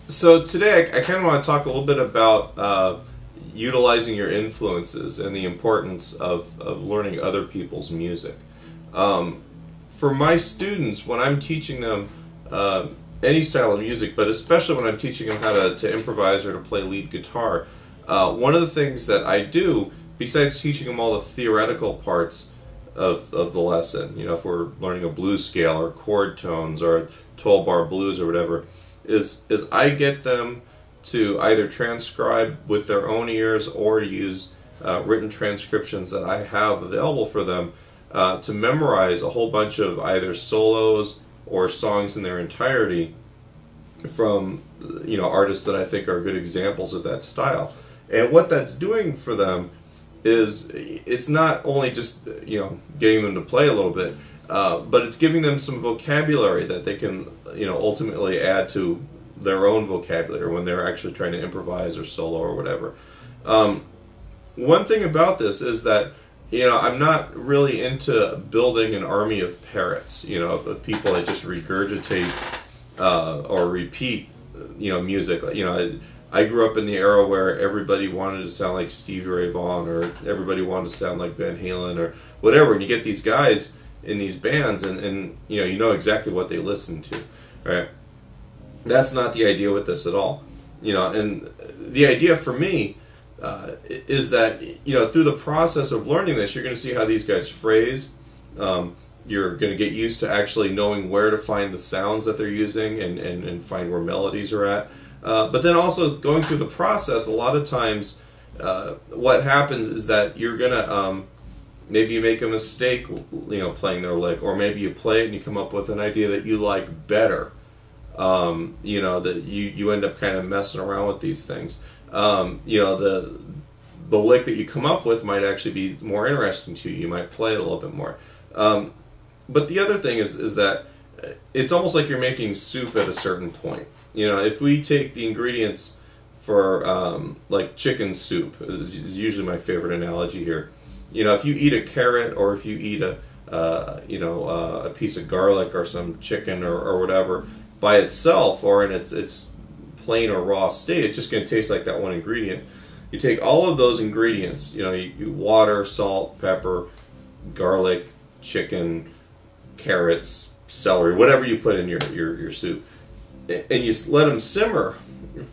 So today I kind of want to talk a little bit about utilizing your influences and the importance of learning other people's music. For my students, when I'm teaching them any style of music, but especially when I'm teaching them how to improvise or to play lead guitar, one of the things that I do, besides teaching them all the theoretical parts of the lesson, you know, if we're learning a blues scale or chord tones or 12-bar blues or whatever, is I get them to either transcribe with their own ears or use written transcriptions that I have available for them to memorize a whole bunch of either solos or songs in their entirety from, you know, artists that I think are good examples of that style. And what that's doing for them is it's not only just, you know, getting them to play a little bit, but it's giving them some vocabulary that they can, you know, ultimately add to their own vocabulary when they're actually trying to improvise or solo or whatever. One thing about this is that, you know, I'm not really into building an army of parrots, you know, of people that just regurgitate or repeat, you know, music. You know, I grew up in the era where everybody wanted to sound like Stevie Ray Vaughan, or everybody wanted to sound like Van Halen or whatever, and you get these guys in these bands and you know exactly what they listen to, right? That's not the idea with this at all, you know. And the idea for me is that, you know, through the process of learning this, you're going to see how these guys phrase. You're going to get used to actually knowing where to find the sounds that they're using and find where melodies are at. But then also going through the process, a lot of times what happens is that you're going to, maybe you make a mistake, you know, playing their lick, or maybe you play it and you come up with an idea that you like better. You know, that you end up kind of messing around with these things. You know, the lick that you come up with might actually be more interesting to you. You might play it a little bit more. But the other thing is that it's almost like you're making soup at a certain point. You know, if we take the ingredients for like chicken soup, is usually my favorite analogy here. You know, if you eat a carrot, or if you eat a piece of garlic or some chicken or whatever by itself, or in its plain or raw state, it's just going to taste like that one ingredient. You take all of those ingredients, you know, you water, salt, pepper, garlic, chicken, carrots, celery, whatever you put in your soup, and you let them simmer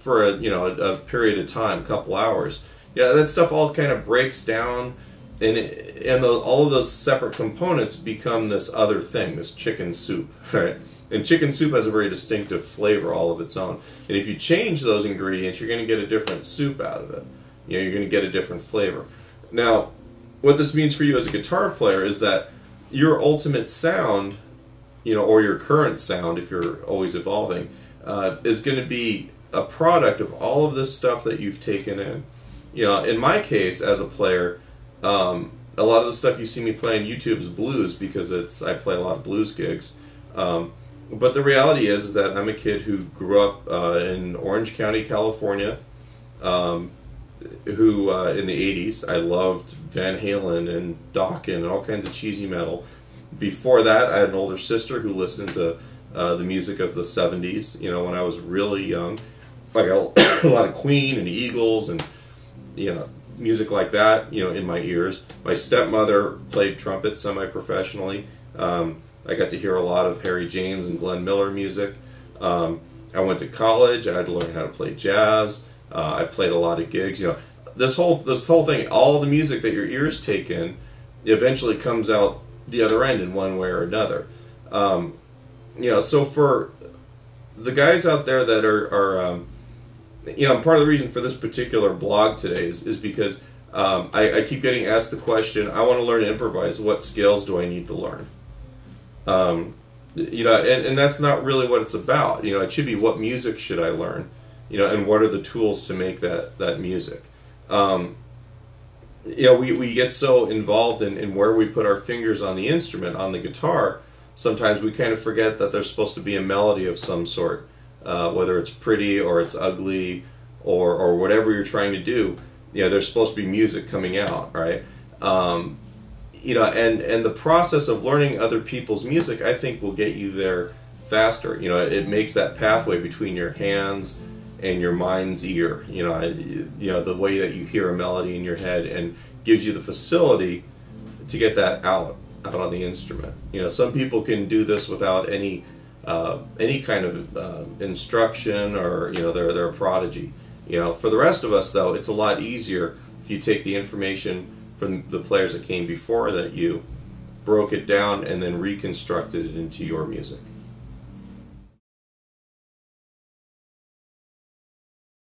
for a period of time, a couple hours. Yeah, that stuff all kind of breaks down, and all of those separate components become this other thing, this chicken soup, right? And chicken soup has a very distinctive flavor all of its own. And if you change those ingredients, you're going to get a different soup out of it. You know, you're going to get a different flavor. Now, what this means for you as a guitar player is that your ultimate sound, you know, or your current sound, if you're always evolving, is going to be a product of all of this stuff that you've taken in. You know, in my case as a player, a lot of the stuff you see me play on YouTube is blues, because I play a lot of blues gigs. But the reality is that I'm a kid who grew up in Orange County, California, who in the 80s, I loved Van Halen and Dokken and all kinds of cheesy metal. Before that, I had an older sister who listened to the music of the 70s, you know, when I was really young. I got a lot of Queen and Eagles and, you know, music like that, you know, in my ears. My stepmother played trumpet semi-professionally. I got to hear a lot of Harry James and Glenn Miller music. I went to college. I had to learn how to play jazz. I played a lot of gigs. You know, this whole thing, all the music that your ears take in, eventually comes out the other end in one way or another. You know, so for the guys out there that are you know, part of the reason for this particular blog today is because I keep getting asked the question, I want to learn to improvise. What scales do I need to learn? You know, and that's not really what it's about. You know, it should be, what music should I learn? You know, and what are the tools to make that music? You know, we get so involved in where we put our fingers on the instrument, on the guitar, sometimes we kind of forget that there's supposed to be a melody of some sort, whether it's pretty or it's ugly or whatever you're trying to do. You know, there's supposed to be music coming out, right? You know, and the process of learning other people's music, I think, will get you there faster. You know, it makes that pathway between your hands and your mind's ear, the way that you hear a melody in your head, and gives you the facility to get that out on the instrument. Some people can do this without any kind of instruction, or they're a prodigy. For the rest of us, though, it's a lot easier if you take the information from the players that came before that you broke it down and then reconstructed it into your music.